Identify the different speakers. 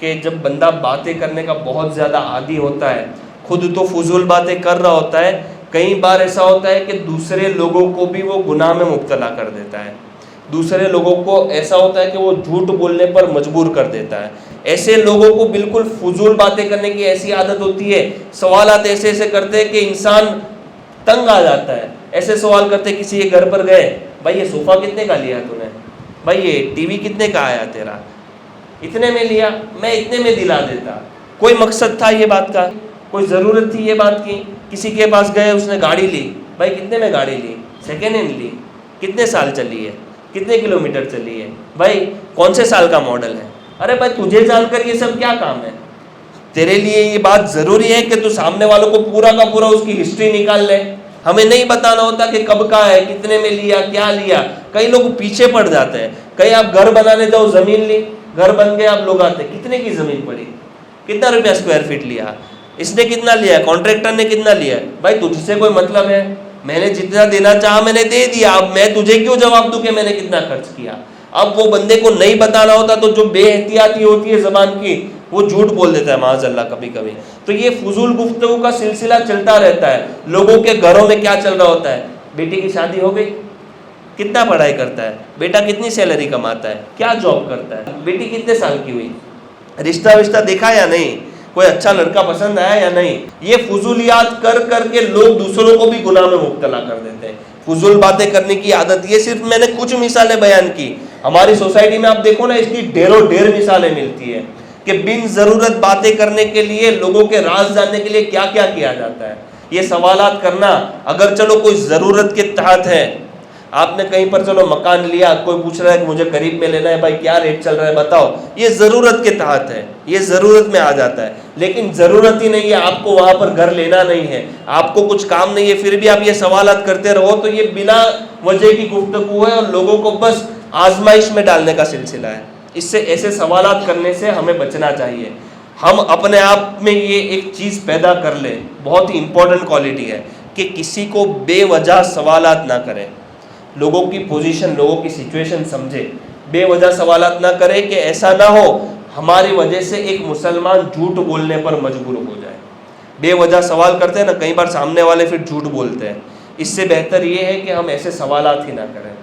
Speaker 1: کہ جب بندہ باتیں کرنے کا بہت زیادہ عادی ہوتا ہے، خود تو فضول باتیں کر رہا ہوتا ہے، کئی بار ایسا ہوتا ہے کہ دوسرے لوگوں کو بھی وہ گناہ میں مبتلا کر دیتا ہے، دوسرے لوگوں کو ایسا ہوتا ہے کہ وہ جھوٹ بولنے پر مجبور کر دیتا ہے۔ ایسے لوگوں کو بالکل فضول باتیں کرنے کی ایسی عادت ہوتی ہے، سوالات ایسے ایسے کرتے ہیں کہ انسان تنگ آ جاتا ہے۔ ایسے سوال کرتے، کسی کے گھر پر گئے، بھائی یہ صوفہ کتنے کا لیا تو نے، بھائی یہ ٹی وی کتنے کا آیا تیرا، اتنے میں لیا، میں اتنے میں دلا دیتا۔ کوئی مقصد تھا یہ بات کا، کوئی ضرورت تھی یہ بات کی؟ کسی کے پاس گئے، اس نے گاڑی لی، بھائی کتنے میں گاڑی لی، سیکنڈ ہینڈ لی، کتنے سال چلی ہے، کتنے کلومیٹر چلی ہے، بھائی کون سے سال کا ماڈل ہے؟ ارے بھائی تجھے جان کر یہ سب کیا کام ہے؟ تیرے لیے یہ بات ضروری ہے کہ تو سامنے والوں کو پورا کا پورا اس کی ہسٹری نکال لے؟ ہمیں نہیں بتانا ہوتا کہ کب کا ہے، کتنے میں لیا، کیا لیا۔ کئی لوگ پیچھے پڑ جاتے ہیں۔ کہیں آپ گھر بنانے جاؤ، زمین لی، گھر بن گیا، آپ لوگ آتے کتنے کی زمین پڑی، کتنا روپیہ اسکوائر فٹ لیا، اس نے کتنا لیا، کانٹریکٹر نے کتنا لیا؟ بھائی تجھ سے کوئی مطلب ہے؟ میں نے جتنا دینا چاہا میں نے دے دیا، اب میں تجھے کیوں جواب دوں کہ میں نے کتنا خرچ کیا؟ اب وہ بندے کو نہیں بتانا ہوتا تو جو بے احتیاطی ہوتی ہے زبان کی، وہ جھوٹ بول دیتا ہے معاذ اللہ کبھی کبھی۔ تو یہ فضول گفتگو کا سلسلہ چلتا رہتا ہے۔ لوگوں کے گھروں میں کیا چل رہا ہوتا ہے؟ بیٹی کی شادی ہو گئی، کتنا پڑھائی کرتا ہے، بیٹا کتنی سیلری کماتا ہے، کیا جاب کرتا ہے، بیٹی کتنے سال کی ہوئی، رشتہ دیکھا یا نہیں، کوئی اچھا لڑکا پسند آیا یا نہیں۔ یہ فضولیات کر کر کے لوگ دوسروں کو بھی گناہ میں مبتلا کر دیتے ہیں۔ فضول باتیں کرنے کی عادت، یہ صرف میں نے کچھ مثالیں بیان کی۔ ہماری سوسائٹی میں آپ دیکھو نا، اس کی ڈھیروں ڈھیر مثالیں ملتی ہیں کہ بن ضرورت باتیں کرنے کے لیے، لوگوں کے راز جاننے کے لیے کیا کیا کیا جاتا ہے۔ یہ سوالات کرنا، اگر چلو کوئی ضرورت کے تحت ہے، آپ نے کہیں پر چلو مکان لیا، کوئی پوچھ رہا ہے کہ مجھے قریب میں لینا ہے، بھائی کیا ریٹ چل رہا ہے بتاؤ، یہ ضرورت کے تحت ہے، یہ ضرورت میں آ جاتا ہے۔ لیکن ضرورت ہی نہیں ہے، آپ کو وہاں پر گھر لینا نہیں ہے، آپ کو کچھ کام نہیں ہے، پھر بھی آپ یہ سوالات کرتے رہو، تو یہ بلا وجہ کی گفتگو ہے اور لوگوں کو بس آزمائش میں ڈالنے کا سلسلہ ہے۔ اس سے، ایسے سوالات کرنے سے ہمیں بچنا چاہیے۔ ہم اپنے آپ میں یہ ایک چیز پیدا کر لیں، بہت ہی امپورٹنٹ کوالٹی ہے کہ کسی کو بے وجہ سوالات نہ کریں، لوگوں کی پوزیشن، لوگوں کی سچویشن سمجھے، بے وجہ سوالات نہ کرے کہ ایسا نہ ہو ہماری وجہ سے ایک مسلمان جھوٹ بولنے پر مجبور ہو جائے۔ بے وجہ سوال کرتے ہیں نا، کئی بار سامنے والے پھر جھوٹ بولتے ہیں۔ اس سے بہتر یہ ہے کہ ہم ایسے سوالات ہی نہ کریں۔